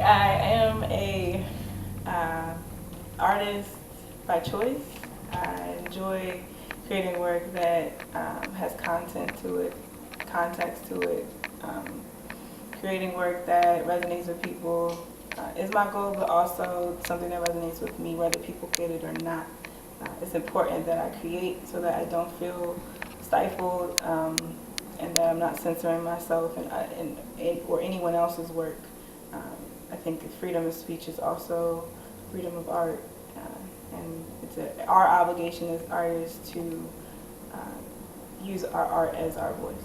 I am a artist by choice. I enjoy creating work that has content to it, context to it. Creating work that resonates with people is my goal, but also something that resonates with me, whether people get it or not. It's important that I create so that I don't feel stifled and that I'm not censoring myself or anyone else's work. I think freedom of speech is also freedom of art, and it's our obligation as artists to use our art as our voice.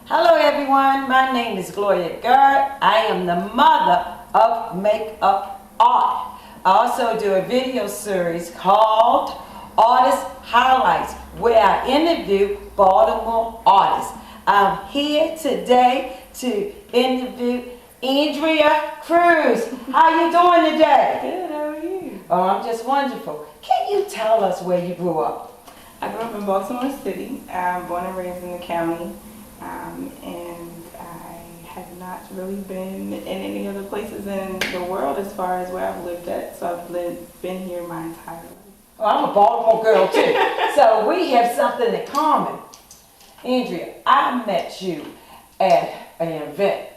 Hello everyone, my name is Gloria Garrett. I am the mother of makeup art. I also do a video series called Artist Highlights, where I interview Baltimore artists. I'm here today to interview Andrea Crews. How you doing today? Good, how are you? Oh, I'm just wonderful. Can you tell us where you grew up? I grew up in Baltimore City. I'm born and raised in the county, and I have not really been in any other places in the world as far as where I've lived at. So I've been here my entire life. Well, I'm a Baltimore girl too, so we have something in common. Andrea, I met you at an event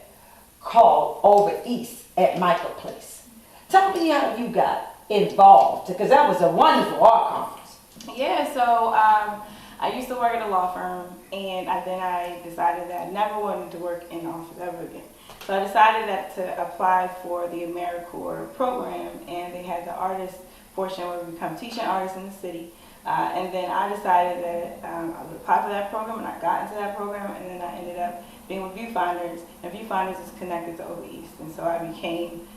called Over East at Michael Place. Tell me how you got involved, because that was a wonderful art conference. Yeah, so I used to work at a law firm, and then I decided that I never wanted to work in office ever again. So I decided that to apply for the AmeriCorps program, and they had the artist portion where we become teaching artists in the city. And then I decided that I would apply for that program, and I got into that program, and then I ended up being with Viewfinders, and Viewfinders is connected to Over East, and so I became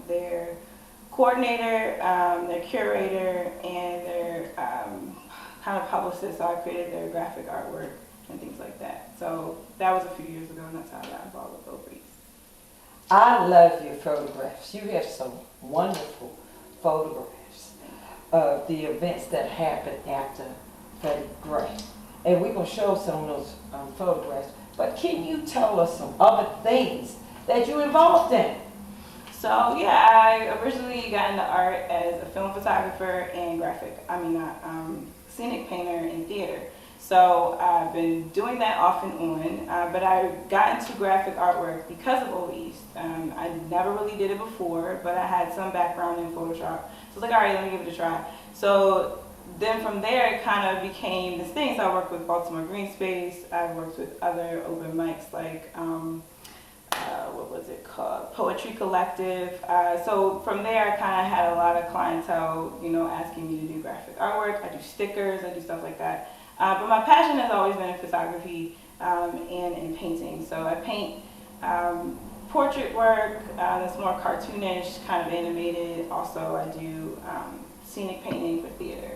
their coordinator, their curator, and their kind of publicist. So I created their graphic artwork and things like that. So that was a few years ago, and that's how I got involved with Over East. I love your photographs. You have some wonderful photographs of the events that happened after Freddie Gray. And we're going to show some of those photographs. But can you tell us some other things that you're involved in? So yeah, I originally got into art as a film photographer and scenic painter in theater. So I've been doing that off and on, but I got into graphic artwork because of Over East. I never really did it before, but I had some background in Photoshop. So I was like, all right, let me give it a try. So then from there, it kind of became this thing. So I worked with Baltimore Green Space. I've worked with other open mics like, what was it called? Poetry Collective. So from there, I kind of had a lot of clientele, asking me to do graphic artwork. I do stickers, I do stuff like that. But my passion has always been in photography and in painting. So I paint portrait work that's more cartoonish, kind of animated. Also, I do scenic painting for theater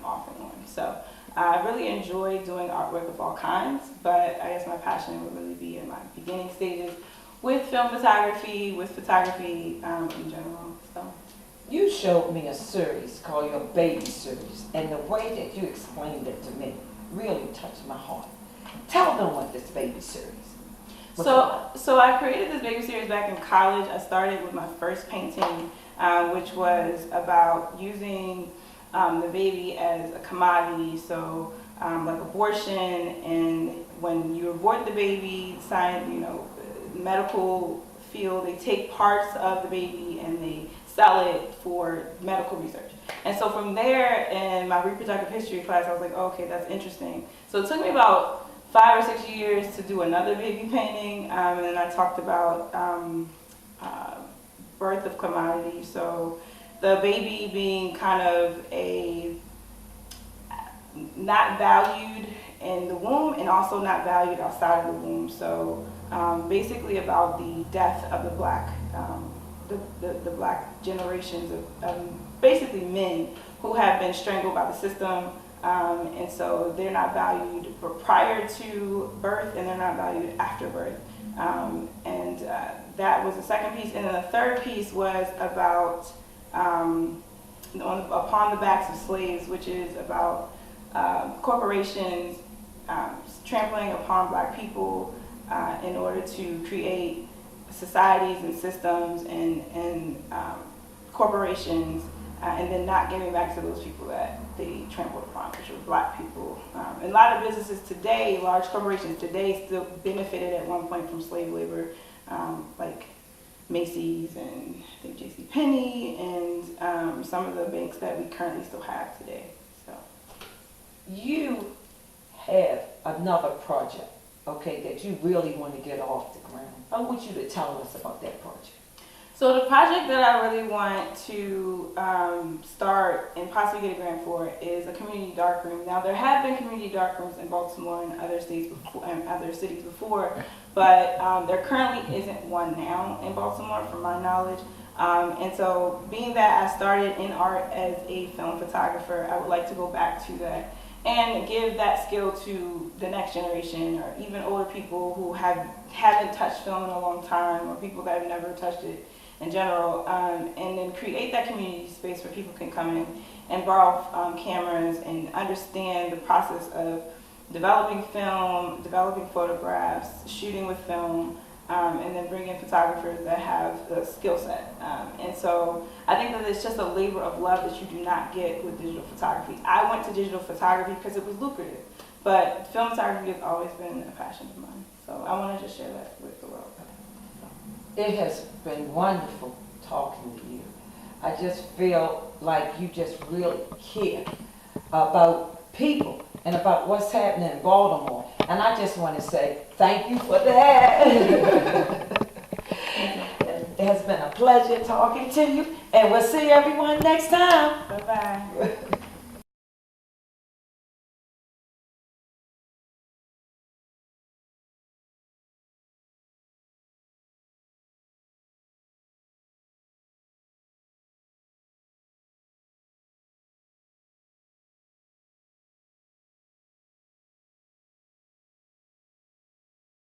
off and on. So I really enjoy doing artwork of all kinds, but I guess my passion would really be in my beginning stages with film photography, with photography in general. So. You showed me a series called your Baby Series, and the way that you explained it to me really touched my heart. Tell them what this Baby Series was about. So I created this Baby Series back in college. I started with my first painting, which was about using the baby as a commodity. So like abortion, and when you abort the baby, medical field, they take parts of the baby and they sell it for medical research. And so from there, in my reproductive history class, I was like, oh, okay, that's interesting. So it took me about 5 or 6 years to do another baby painting, and then I talked about birth of commodity. So the baby being kind of not valued in the womb and also not valued outside of the womb. So basically about the death of the black the black generations of basically men who have been strangled by the system, and so they're not valued prior to birth and they're not valued after birth. And that was the second piece. And then the third piece was about upon the backs of slaves, which is about corporations trampling upon black people in order to create societies and systems and corporations, and then not giving back to those people that they trampled upon, which were Black people. And a lot of businesses today, large corporations today, still benefited at one point from slave labor, like Macy's and I think JCPenney and some of the banks that we currently still have today. So You have another project, okay, that you really want to get off the ground. I want you to tell us about that project. So the project that I really want to start and possibly get a grant for is a community darkroom. Now there have been community darkrooms in Baltimore and other states before, and other cities before, but there currently isn't one now in Baltimore, from my knowledge. And so, being that I started in art as a film photographer, I would like to go back to that and give that skill to the next generation, or even older people who haven't touched film in a long time, or people that have never touched it in general, and then create that community space where people can come in and borrow cameras and understand the process of developing film, developing photographs, shooting with film, and then bring in photographers that have the skill set. And so I think that it's just a labor of love that you do not get with digital photography. I went to digital photography because it was lucrative, but film photography has always been a passion of mine. So I want to just share that with the world. It has been wonderful talking to you. I just feel like you just really care about people and about what's happening in Baltimore. And I just want to say thank you for that. It has been a pleasure talking to you, and we'll see everyone next time. Bye-bye.